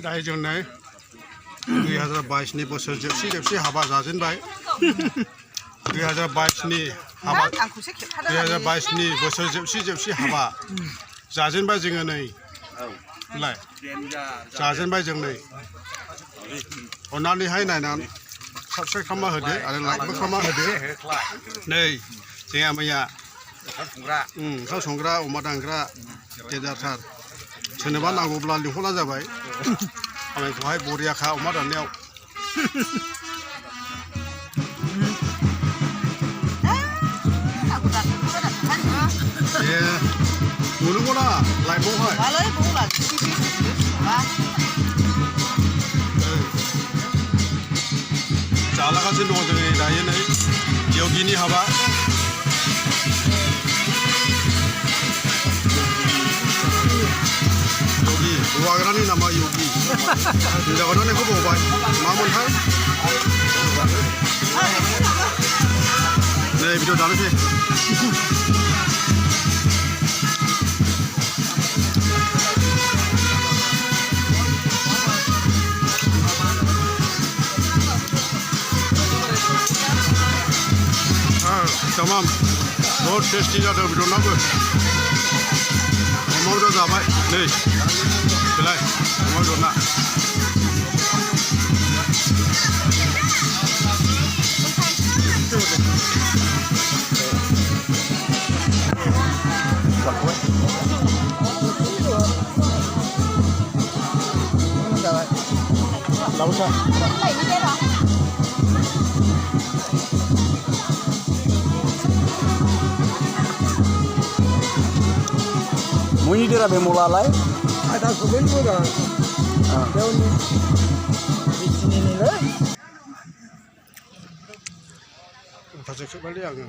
दायो जों नै 2022नि बोसोर जोबसि हाबा जाजेनबाय 2022नि हाबा 2022नि बोसोर जोबसि हाबा जाजेनबाय जोङो नै लाय जाजेनबाय जों नै अननानैहाय नायनानै साबस्क्राइब खालामना होदो आरो लाइकबो खालामना होदो नै जोंहा मैया ओंखाम संग्रा अमा दानग्रा गेदेरथार सोरनोबा नांगौब्ला लिंहरना जाबाय आंखौहाय बरियाखा अमा दाननायाव ए नुनोंगौ ना लाइभआवहाय जालागासिनो दङ जों दायो नै यगिनि हाबा यगि हौवाग्रानि नामा यगि हिनजाव गोदाननिखौ बावबाय मामोनथाय नै भिडिअ दानोसै तमाम बहुत टेस्टी जादों बेदरनाबो अमा बेदर जाबाय नै बेलाय अमा बेदरना Muni dia rabe molalai. Ada kubin juga. Jauh ni. Di sini ni lah. Pasal kembali aku.